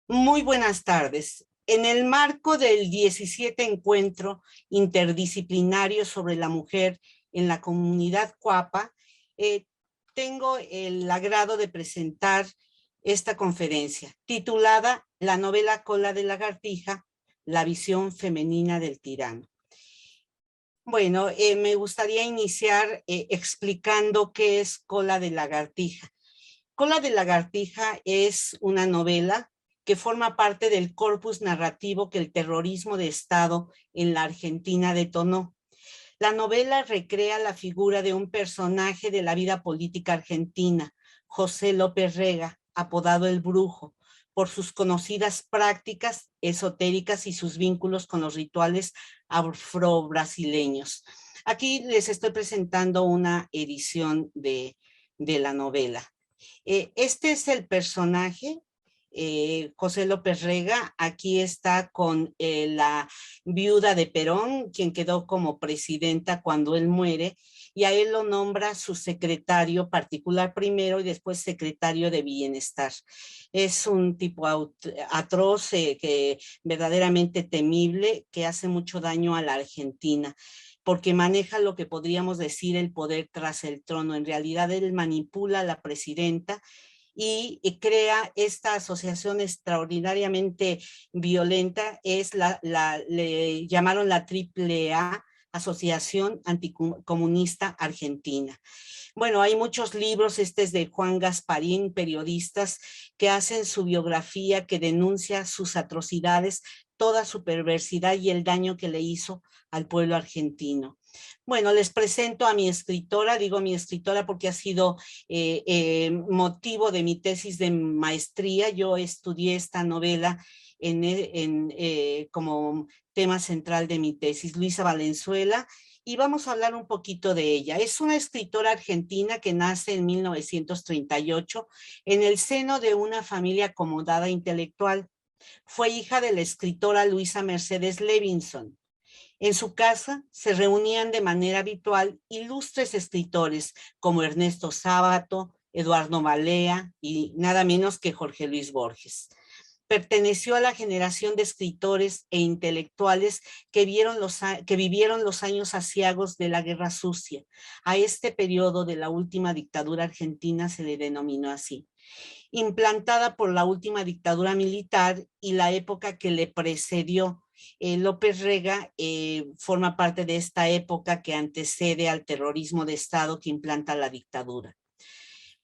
Muy buenas tardes. En el marco del 17 Encuentro Interdisciplinario sobre la Mujer en la Comunidad Cuapa, eh, tengo el agrado de presentar esta conferencia titulada La novela Cola de Lagartija, la visión femenina del tirano. Bueno, me gustaría iniciar explicando qué es Cola de Lagartija. Cola de Lagartija es una novela que forma parte del corpus narrativo que el terrorismo de Estado en la Argentina detonó. La novela recrea la figura de un personaje de la vida política argentina, José López Rega, apodado El Brujo, por sus conocidas prácticas esotéricas y sus vínculos con los rituales afro-brasileños. Aquí les estoy presentando una edición de la novela. Este es el personaje, José López Rega. Aquí está con la viuda de Perón, quien quedó como presidenta cuando él muere, y a él lo nombra su secretario particular primero y después secretario de Bienestar. Es un tipo atroz, que verdaderamente temible, que hace mucho daño a la Argentina, porque maneja lo que podríamos decir el poder tras el trono. En realidad él manipula a la presidenta y crea esta asociación extraordinariamente violenta. Le llamaron la AAA, Asociación Anticomunista Argentina. Bueno, hay muchos libros, este es de Juan Gasparín, periodistas que hacen su biografía, que denuncia sus atrocidades, toda su perversidad y el daño que le hizo al pueblo argentino. Bueno, les presento a mi escritora, digo mi escritora porque ha sido motivo de mi tesis de maestría. Yo estudié esta novela como tema central de mi tesis, Luisa Valenzuela, y vamos a hablar un poquito de ella. Es una escritora argentina que nace en 1938 en el seno de una familia acomodada intelectual. Fue hija de la escritora Luisa Mercedes Levinson. En su casa se reunían de manera habitual ilustres escritores como Ernesto Sábato, Eduardo Malea y nada menos que Jorge Luis Borges. Perteneció a la generación de escritores e intelectuales que vivieron los años aciagos de la Guerra Sucia. A este periodo de la última dictadura argentina se le denominó así. Implantada por la última dictadura militar y la época que le precedió. López Rega forma parte de esta época que antecede al terrorismo de Estado que implanta la dictadura.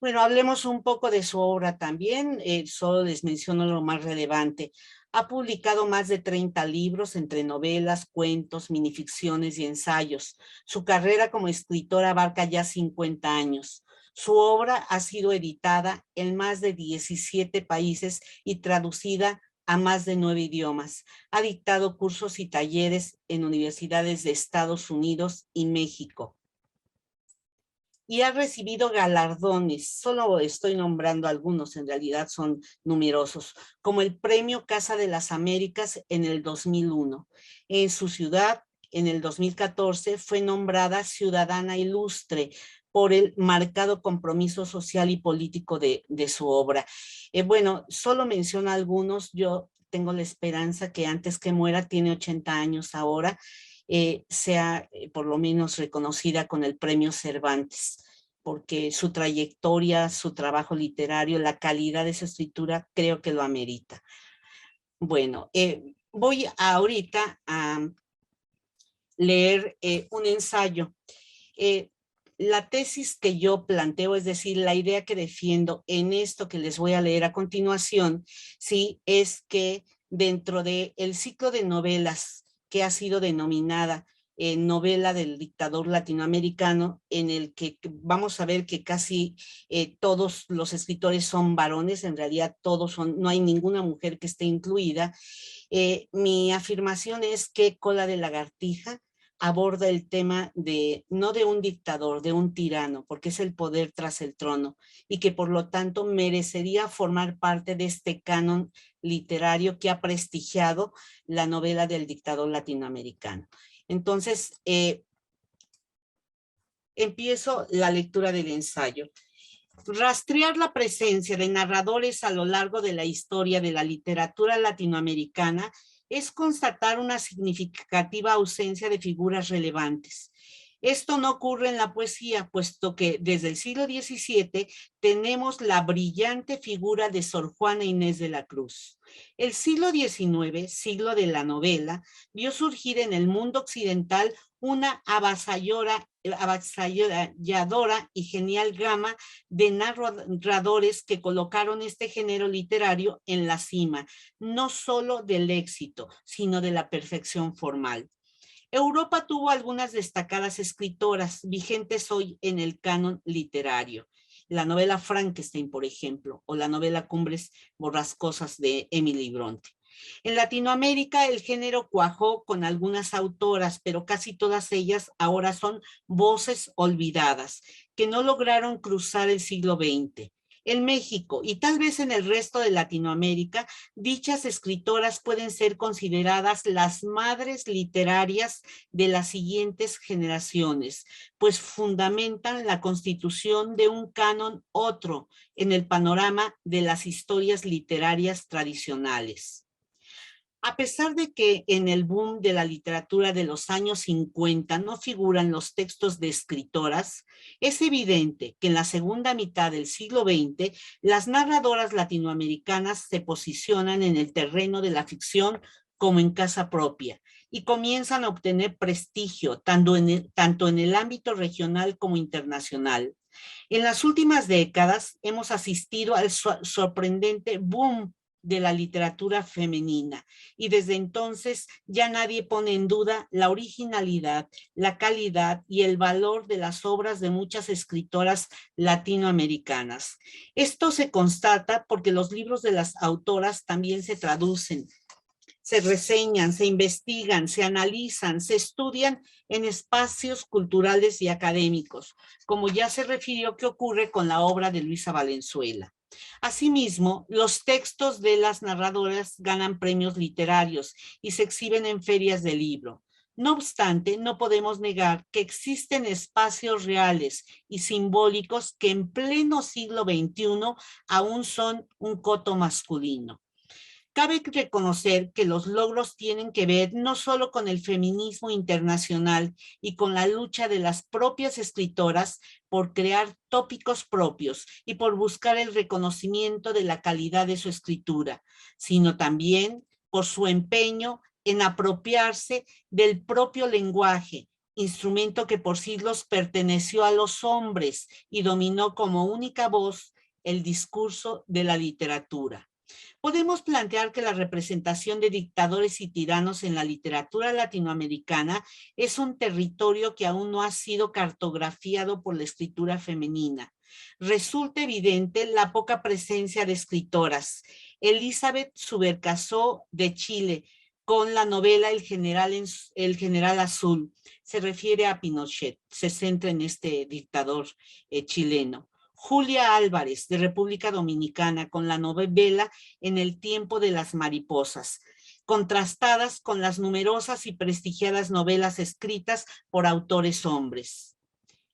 Bueno, hablemos un poco de su obra también, solo les menciono lo más relevante. Ha publicado más de 30 libros entre novelas, cuentos, minificciones y ensayos. Su carrera como escritora abarca ya 50 años. Su obra ha sido editada en más de 17 países y traducida a más de 9 idiomas. Ha dictado cursos y talleres en universidades de Estados Unidos y México. Y ha recibido galardones, solo estoy nombrando algunos, en realidad son numerosos, como el Premio Casa de las Américas en el 2001. En su ciudad, en el 2014, fue nombrada Ciudadana Ilustre por el marcado compromiso social y político de su obra. Bueno, solo menciono algunos. Yo tengo la esperanza que antes que muera, tiene 80 años ahora, sea por lo menos reconocida con el Premio Cervantes, porque su trayectoria, su trabajo literario, la calidad de su escritura, creo que lo amerita. Bueno, voy ahorita a leer un ensayo. La tesis que yo planteo, es decir, la idea que defiendo en esto que les voy a leer a continuación, sí, es que dentro del ciclo de novelas que ha sido denominada novela del dictador latinoamericano, en el que vamos a ver que casi todos los escritores son varones, en realidad todos son, no hay ninguna mujer que esté incluida. Mi afirmación es que Cola de Lagartija aborda el tema de, no de un dictador, de un tirano, porque es el poder tras el trono, y que por lo tanto merecería formar parte de este canon literario que ha prestigiado la novela del dictador latinoamericano. Entonces, empiezo la lectura del ensayo. Rastrear la presencia de narradores a lo largo de la historia de la literatura latinoamericana es constatar una significativa ausencia de figuras relevantes. Esto no ocurre en la poesía, puesto que desde el siglo XVII tenemos la brillante figura de Sor Juana Inés de la Cruz. El siglo XIX, siglo de la novela, vio surgir en el mundo occidental una avasalladora y genial gama de narradores que colocaron este género literario en la cima, no solo del éxito, sino de la perfección formal. Europa tuvo algunas destacadas escritoras vigentes hoy en el canon literario. La novela Frankenstein, por ejemplo, o la novela Cumbres Borrascosas de Emily Bronte. En Latinoamérica el género cuajó con algunas autoras, pero casi todas ellas ahora son voces olvidadas, que no lograron cruzar el siglo XX. En México y tal vez en el resto de Latinoamérica, dichas escritoras pueden ser consideradas las madres literarias de las siguientes generaciones, pues fundamentan la constitución de un canon otro en el panorama de las historias literarias tradicionales. A pesar de que en el boom de la literatura de los años 50 no figuran los textos de escritoras, es evidente que en la segunda mitad del siglo XX las narradoras latinoamericanas se posicionan en el terreno de la ficción como en casa propia y comienzan a obtener prestigio tanto en el ámbito regional como internacional. En las últimas décadas hemos asistido al sorprendente boom de la literatura femenina y desde entonces ya nadie pone en duda la originalidad, la calidad y el valor de las obras de muchas escritoras latinoamericanas. Esto se constata porque los libros de las autoras también se traducen, se reseñan, se investigan, se analizan, se estudian en espacios culturales y académicos, como ya se refirió que ocurre con la obra de Luisa Valenzuela. Asimismo, los textos de las narradoras ganan premios literarios y se exhiben en ferias de libro. No obstante, no podemos negar que existen espacios reales y simbólicos que en pleno siglo XXI aún son un coto masculino. Cabe reconocer que los logros tienen que ver no solo con el feminismo internacional y con la lucha de las propias escritoras por crear tópicos propios y por buscar el reconocimiento de la calidad de su escritura, sino también por su empeño en apropiarse del propio lenguaje, instrumento que por siglos perteneció a los hombres y dominó como única voz el discurso de la literatura. Podemos plantear que la representación de dictadores y tiranos en la literatura latinoamericana es un territorio que aún no ha sido cartografiado por la escritura femenina. Resulta evidente la poca presencia de escritoras. Elizabeth Subercaseaux de Chile, con la novela El General Azul, se refiere a Pinochet, se centra en este dictador chileno. Julia Álvarez, de República Dominicana, con la novela En el tiempo de las mariposas, contrastadas con las numerosas y prestigiadas novelas escritas por autores hombres.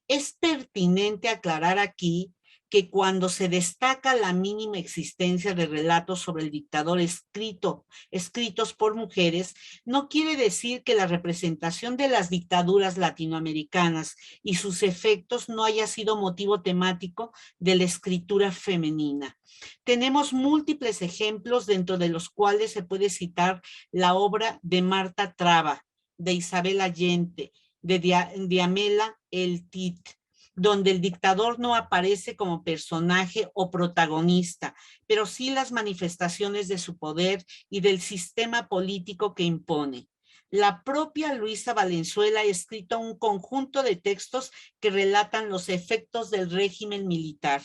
Es pertinente aclarar aquí que cuando se destaca la mínima existencia de relatos sobre el dictador escritos por mujeres, no quiere decir que la representación de las dictaduras latinoamericanas y sus efectos no haya sido motivo temático de la escritura femenina. Tenemos múltiples ejemplos dentro de los cuales se puede citar la obra de Marta Traba, de Isabel Allende, de Diamela El Tit, donde el dictador no aparece como personaje o protagonista, pero sí las manifestaciones de su poder y del sistema político que impone. La propia Luisa Valenzuela ha escrito un conjunto de textos que relatan los efectos del régimen militar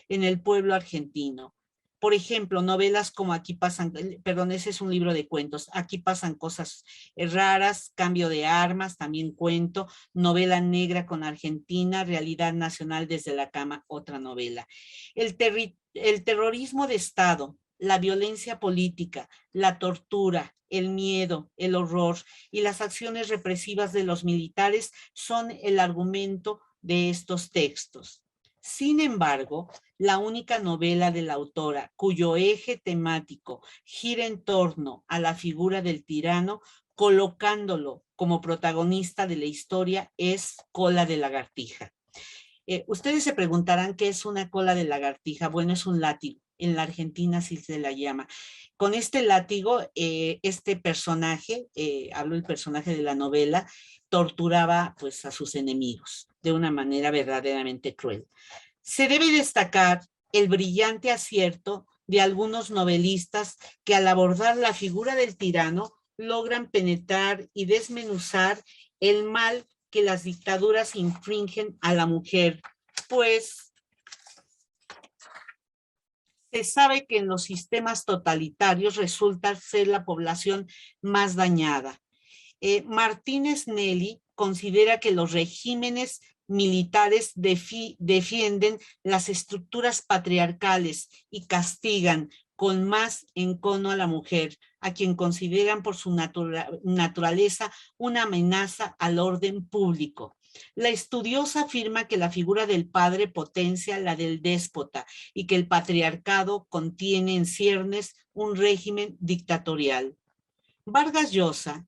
en el pueblo argentino. Por ejemplo, novelas como ese es un libro de cuentos, Aquí pasan cosas raras, Cambio de armas, también cuento, Novela negra con Argentina, Realidad nacional desde la cama, otra novela. El terrorismo de Estado, la violencia política, la tortura, el miedo, el horror y las acciones represivas de los militares son el argumento de estos textos. Sin embargo, la única novela de la autora cuyo eje temático gira en torno a la figura del tirano, colocándolo como protagonista de la historia, es Cola de Lagartija. Ustedes se preguntarán qué es una cola de lagartija. Bueno, es un látigo. En la Argentina sí se la llama. Con este látigo, este personaje, hablo del personaje de la novela, torturaba pues a sus enemigos de una manera verdaderamente cruel. Se debe destacar el brillante acierto de algunos novelistas que al abordar la figura del tirano logran penetrar y desmenuzar el mal que las dictaduras infringen a la mujer, pues se sabe que en los sistemas totalitarios resulta ser la población más dañada. Martínez Nelly considera que los regímenes militares defienden las estructuras patriarcales y castigan con más encono a la mujer, a quien consideran por su naturaleza una amenaza al orden público. La estudiosa afirma que la figura del padre potencia la del déspota y que el patriarcado contiene en ciernes un régimen dictatorial. Vargas Llosa,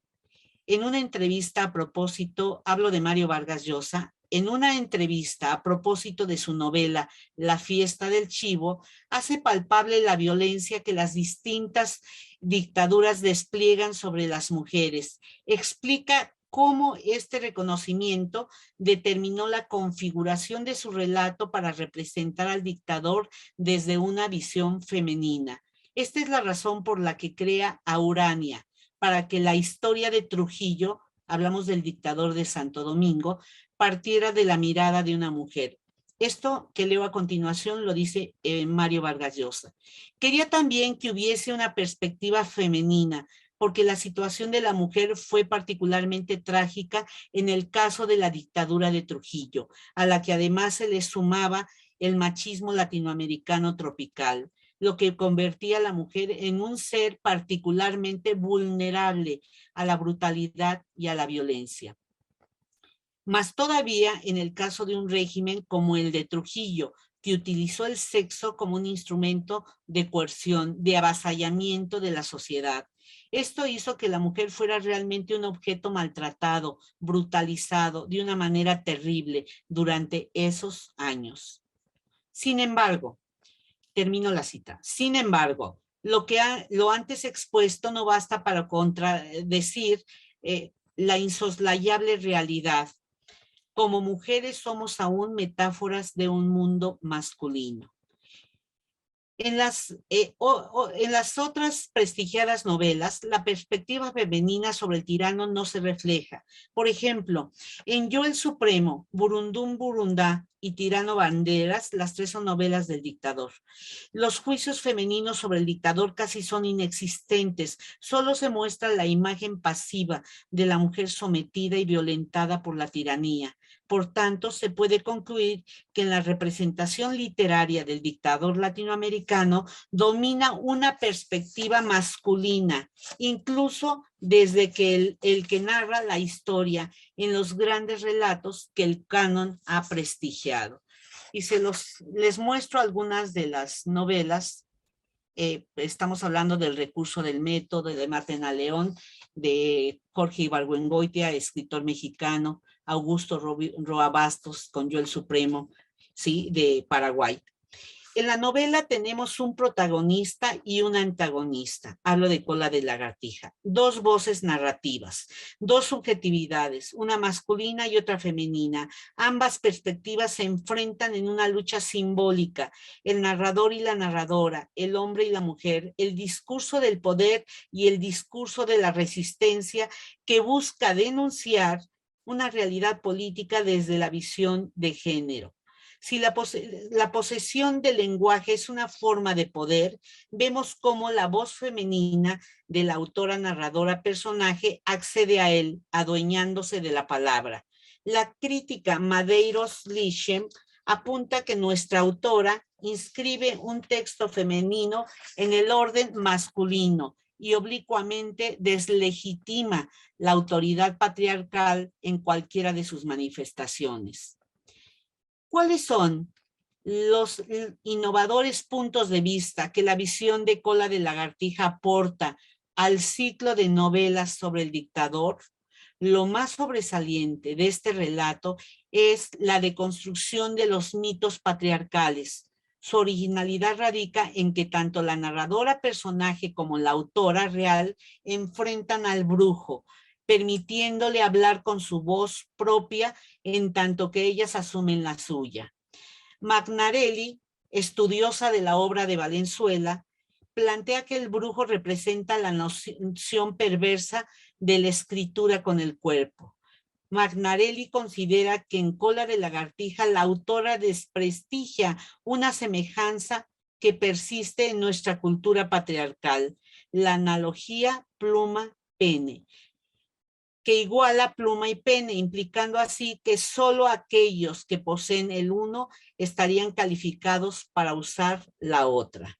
en una entrevista a propósito, hablo de Mario Vargas Llosa, en una entrevista a propósito de su novela La fiesta del chivo, hace palpable la violencia que las distintas dictaduras despliegan sobre las mujeres. Explica cómo este reconocimiento determinó la configuración de su relato para representar al dictador desde una visión femenina. Esta es la razón por la que crea a Urania, para que la historia de Trujillo, hablamos del dictador de Santo Domingo, partiera de la mirada de una mujer. Esto que leo a continuación lo dice Mario Vargas Llosa. Quería también que hubiese una perspectiva femenina, porque la situación de la mujer fue particularmente trágica en el caso de la dictadura de Trujillo, a la que además se le sumaba el machismo latinoamericano tropical, lo que convertía a la mujer en un ser particularmente vulnerable a la brutalidad y a la violencia. Más todavía en el caso de un régimen como el de Trujillo, que utilizó el sexo como un instrumento de coerción, de avasallamiento de la sociedad. Esto hizo que la mujer fuera realmente un objeto maltratado, brutalizado de una manera terrible durante esos años. Sin embargo, termino la cita. Sin embargo, lo antes expuesto no basta para contradecir la insoslayable realidad. Como mujeres somos aún metáforas de un mundo masculino. En las otras prestigiadas novelas, la perspectiva femenina sobre el tirano no se refleja. Por ejemplo, en Yo el Supremo, Burundún Burundá y Tirano Banderas, las tres son novelas del dictador. Los juicios femeninos sobre el dictador casi son inexistentes, solo se muestra la imagen pasiva de la mujer sometida y violentada por la tiranía. Por tanto, se puede concluir que en la representación literaria del dictador latinoamericano domina una perspectiva masculina, incluso desde que el que narra la historia en los grandes relatos que el canon ha prestigiado. Y les muestro algunas de las novelas. Estamos hablando del Recurso del Método de Martín León, de Jorge Ibargüengoitia, escritor mexicano, Augusto Roa Bastos con Yo el Supremo, ¿sí? De Paraguay. En la novela tenemos un protagonista y un antagonista. Hablo de Cola de Lagartija. Dos voces narrativas, dos subjetividades, una masculina y otra femenina. Ambas perspectivas se enfrentan en una lucha simbólica. El narrador y la narradora, el hombre y la mujer, el discurso del poder y el discurso de la resistencia que busca denunciar una realidad política desde la visión de género. Si la posesión del lenguaje es una forma de poder, vemos cómo la voz femenina de la autora narradora personaje accede a él, adueñándose de la palabra. La crítica Madeiros Lichem apunta que nuestra autora inscribe un texto femenino en el orden masculino y oblicuamente deslegitima la autoridad patriarcal en cualquiera de sus manifestaciones. ¿Cuáles son Los innovadores puntos de vista que la visión de Cola de Lagartija aporta al ciclo de novelas sobre el dictador, lo más sobresaliente de este relato es la deconstrucción de los mitos patriarcales. Su originalidad radica en que tanto la narradora personaje como la autora real enfrentan al brujo, permitiéndole hablar con su voz propia en tanto que ellas asumen la suya. Magnarelli, estudiosa de la obra de Valenzuela, plantea que el brujo representa la noción perversa de la escritura con el cuerpo. Magnarelli considera que en Cola de Lagartija la autora desprestigia una semejanza que persiste en nuestra cultura patriarcal, la analogía pluma-pene, que iguala pluma y pene, implicando así que solo aquellos que poseen el uno estarían calificados para usar la otra.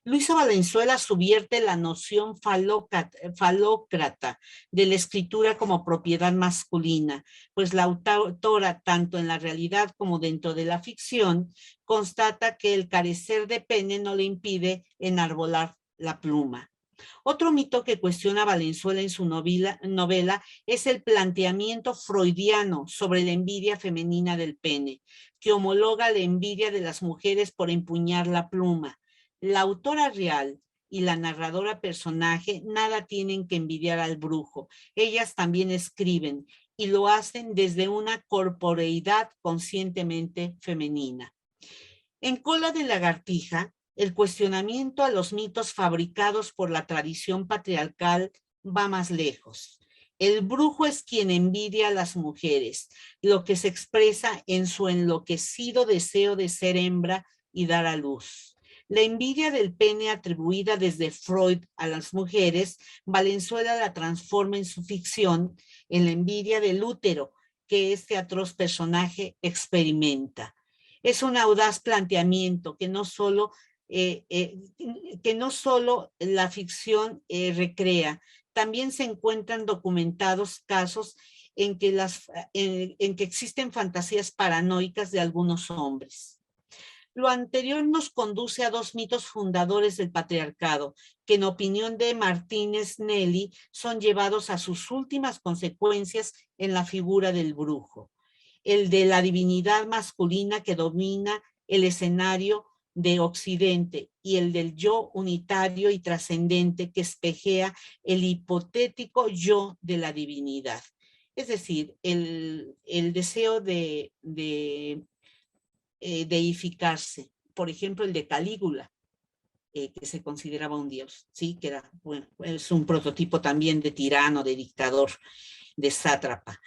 Luisa Valenzuela subvierte la noción falócrata de la escritura como propiedad masculina, pues la autora, tanto en la realidad como dentro de la ficción, constata que el carecer de pene no le impide enarbolar la pluma. Otro mito que cuestiona Valenzuela en su novela es el planteamiento freudiano sobre la envidia femenina del pene, que homologa la envidia de las mujeres por empuñar la pluma. La autora real y la narradora personaje nada tienen que envidiar al brujo. Ellas también escriben y lo hacen desde una corporeidad conscientemente femenina. En Cola de Lagartija, el cuestionamiento a los mitos fabricados por la tradición patriarcal va más lejos. El brujo es quien envidia a las mujeres, lo que se expresa en su enloquecido deseo de ser hembra y dar a luz. La envidia del pene atribuida desde Freud a las mujeres, Valenzuela la transforma en su ficción en la envidia del útero que este atroz personaje experimenta. Es un audaz planteamiento que no solo la ficción recrea, también se encuentran documentados casos en que existen fantasías paranoicas de algunos hombres. Lo anterior nos conduce a dos mitos fundadores del patriarcado, que en opinión de Martínez Nelly son llevados a sus últimas consecuencias en la figura del brujo. El de la divinidad masculina que domina el escenario de Occidente y el del yo unitario y trascendente que espejea el hipotético yo de la divinidad. Es decir, el deseo de deificarse. Por ejemplo, el de Calígula, que se consideraba un dios, ¿sí? Que era, bueno, es un prototipo también de tirano, de dictador, de sátrapa.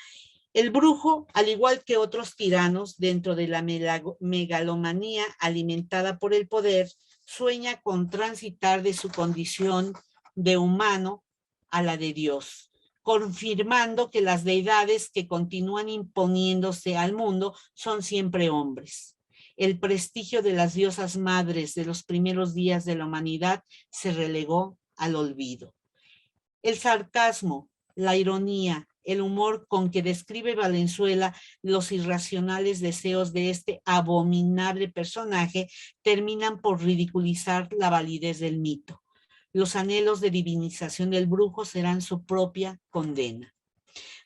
El brujo, al igual que otros tiranos, dentro de la megalomanía alimentada por el poder, sueña con transitar de su condición de humano a la de Dios, confirmando que las deidades que continúan imponiéndose al mundo son siempre hombres. El prestigio de las diosas madres de los primeros días de la humanidad se relegó al olvido. El sarcasmo, la ironía, el humor con que describe Valenzuela los irracionales deseos de este abominable personaje terminan por ridiculizar la validez del mito. Los anhelos de divinización del brujo serán su propia condena.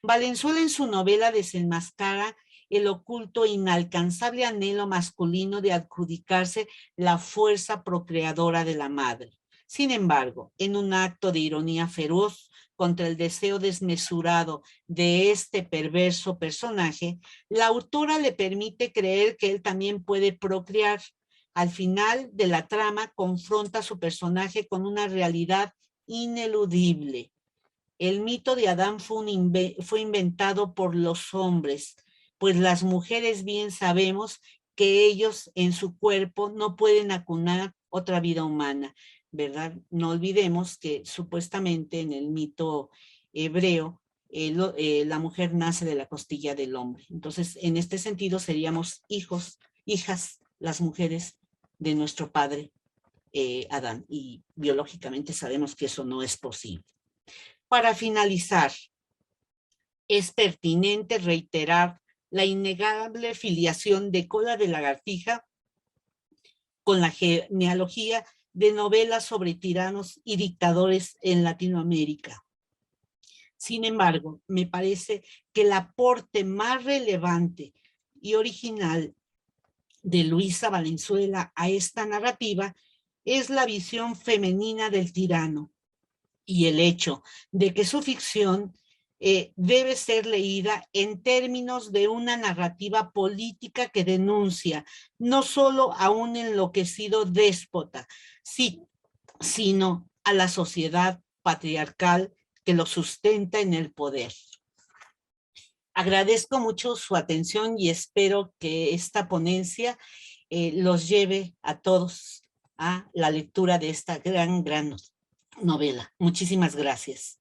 Valenzuela en su novela desenmascara el oculto e inalcanzable anhelo masculino de adjudicarse la fuerza procreadora de la madre. Sin embargo, en un acto de ironía feroz contra el deseo desmesurado de este perverso personaje, la autora le permite creer que él también puede procrear. Al final de la trama confronta a su personaje con una realidad ineludible. El mito de Adán fue inventado por los hombres, pues las mujeres bien sabemos que ellos en su cuerpo no pueden acunar otra vida humana, ¿verdad? No olvidemos que supuestamente en el mito hebreo la mujer nace de la costilla del hombre. Entonces, en este sentido seríamos hijas, las mujeres de nuestro padre Adán, y biológicamente sabemos que eso no es posible. Para finalizar, es pertinente reiterar la innegable filiación de Cola de Lagartija con la genealogía de novelas sobre tiranos y dictadores en Latinoamérica. Sin embargo, me parece que el aporte más relevante y original de Luisa Valenzuela a esta narrativa es la visión femenina del tirano y el hecho de que su ficción debe ser leída en términos de una narrativa política que denuncia no solo a un enloquecido déspota, sino a la sociedad patriarcal que lo sustenta en el poder. Agradezco mucho su atención y espero que esta ponencia los lleve a todos a la lectura de esta gran novela. Muchísimas gracias.